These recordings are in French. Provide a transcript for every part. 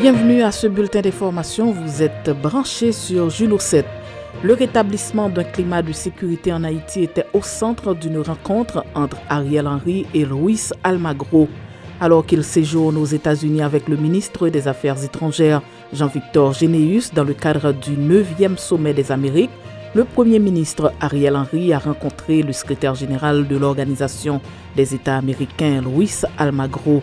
Bienvenue à ce bulletin d'information. Vous êtes branchés sur Juno 7. Le rétablissement d'un climat de sécurité en Haïti était au centre d'une rencontre entre Ariel Henry et Luis Almagro. Alors qu'il séjourne aux États-Unis avec le ministre des Affaires étrangères Jean-Victor Généus dans le cadre du 9e sommet des Amériques, le Premier ministre Ariel Henry a rencontré le secrétaire général de l'Organisation des États américains Luis Almagro.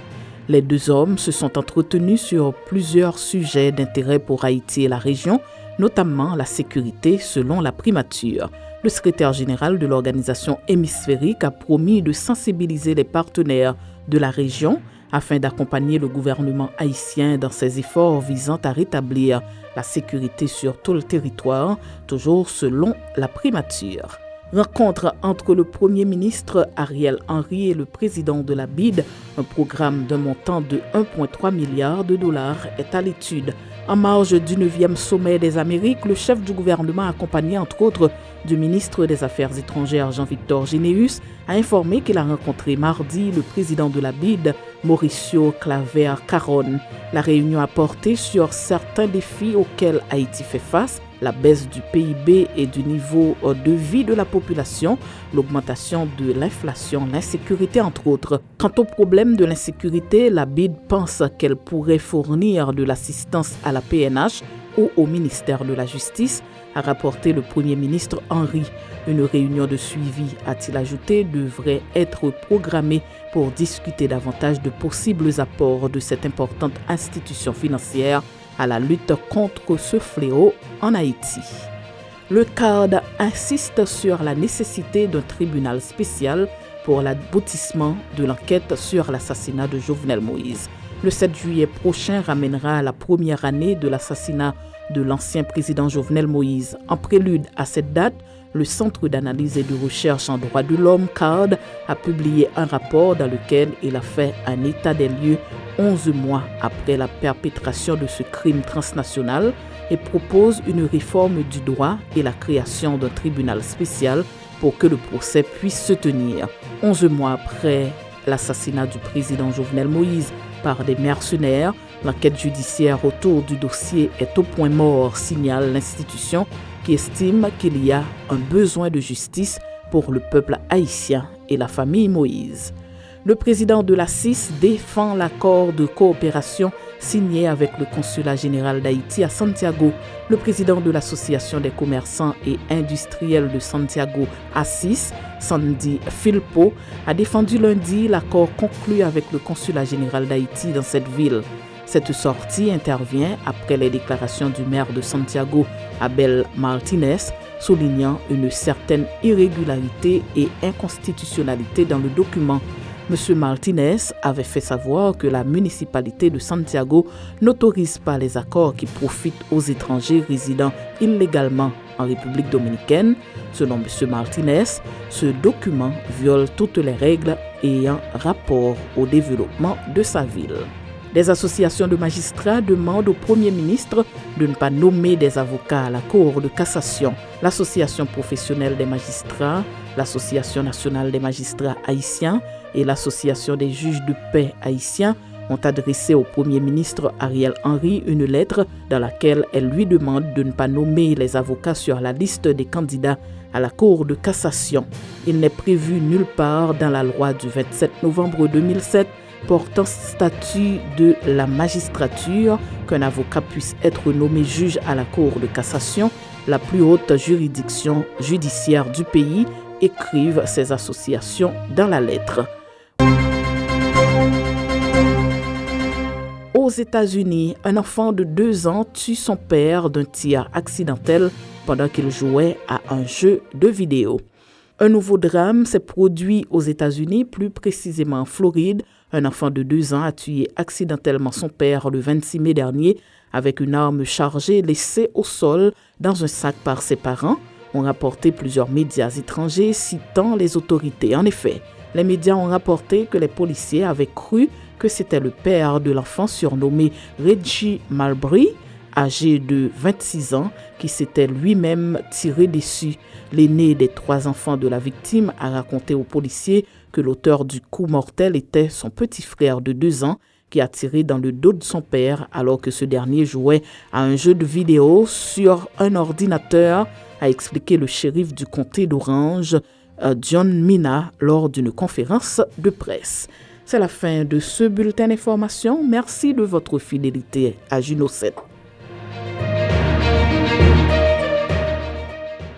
Les deux hommes se sont entretenus sur plusieurs sujets d'intérêt pour Haïti et la région, notamment la sécurité selon la primature. Le secrétaire général de l'organisation hémisphérique a promis de sensibiliser les partenaires de la région afin d'accompagner le gouvernement haïtien dans ses efforts visant à rétablir la sécurité sur tout le territoire, toujours selon la primature. Rencontre entre le Premier ministre Ariel Henry et le président de la BID, un programme d'un montant de 1,3 milliard de dollars est à l'étude. En marge du 9e sommet des Amériques, le chef du gouvernement, accompagné entre autres du ministre des Affaires étrangères Jean-Victor Généus, a informé qu'il a rencontré mardi le président de la BID, Mauricio Claver Caron. La réunion a porté sur certains défis auxquels Haïti fait face, la baisse du PIB et du niveau de vie de la population, l'augmentation de l'inflation, l'insécurité entre autres. Quant au problème de l'insécurité, la BID pense qu'elle pourrait fournir de l'assistance à la PNH ou au ministère de la Justice, a rapporté le Premier ministre Henry. Une réunion de suivi, a-t-il ajouté, devrait être programmée pour discuter davantage de possibles apports de cette importante institution financière à la lutte contre ce fléau en Haïti. Le CARD insiste sur la nécessité d'un tribunal spécial pour l'aboutissement de l'enquête sur l'assassinat de Jovenel Moïse. Le 7 juillet prochain ramènera la première année de l'assassinat de l'ancien président Jovenel Moïse. En prélude à cette date, le Centre d'analyse et de recherche en droits de l'homme, CARD, a publié un rapport dans lequel il a fait un état des lieux 11 mois après la perpétration de ce crime transnational et propose une réforme du droit et la création d'un tribunal spécial pour que le procès puisse se tenir. 11 mois après l'assassinat du président Jovenel Moïse par des mercenaires, l'enquête judiciaire autour du dossier est au point mort, signale l'institution qui estime qu'il y a un besoin de justice pour le peuple haïtien et la famille Moïse. Le président de la CIS défend l'accord de coopération signé avec le consulat général d'Haïti à Santiago. Le président de l'association des commerçants et industriels de Santiago, ACIS, Sandy Philpo, a défendu lundi l'accord conclu avec le consulat général d'Haïti dans cette ville. Cette sortie intervient après les déclarations du maire de Santiago, Abel Martinez, soulignant une certaine irrégularité et inconstitutionnalité dans le document. M. Martinez avait fait savoir que la municipalité de Santiago n'autorise pas les accords qui profitent aux étrangers résidant illégalement en République dominicaine. Selon M. Martinez, ce document viole toutes les règles ayant rapport au développement de sa ville. Des associations de magistrats demandent au Premier ministre de ne pas nommer des avocats à la Cour de cassation. L'Association professionnelle des magistrats, l'Association nationale des magistrats haïtiens et l'Association des juges de paix haïtiens ont adressé au Premier ministre Ariel Henry une lettre dans laquelle elles lui demandent de ne pas nommer les avocats sur la liste des candidats à la Cour de cassation. Il n'est prévu nulle part dans la loi du 27 novembre 2007 portant statut de la magistrature qu'un avocat puisse être nommé juge à la Cour de cassation, la plus haute juridiction judiciaire du pays, écrivent ces associations dans la lettre. Aux États-Unis, un enfant de 2 ans tue son père d'un tir accidentel pendant qu'il jouait à un jeu de vidéo. Un nouveau drame s'est produit aux États-Unis, plus précisément en Floride. Un enfant de 2 ans a tué accidentellement son père le 26 mai dernier avec une arme chargée laissée au sol dans un sac par ses parents, ont rapporté plusieurs médias étrangers citant les autorités. En effet, les médias ont rapporté que les policiers avaient cru que c'était le père de l'enfant surnommé Reggie Marbury, âgé de 26 ans, qui s'était lui-même tiré dessus. L'aîné des 3 enfants de la victime a raconté aux policiers que l'auteur du coup mortel était son petit frère de 2 ans qui a tiré dans le dos de son père alors que ce dernier jouait à un jeu de vidéo sur un ordinateur, a expliqué le shérif du comté d'Orange, John Mina, lors d'une conférence de presse. C'est la fin de ce bulletin d'information. Merci de votre fidélité à Juno 7.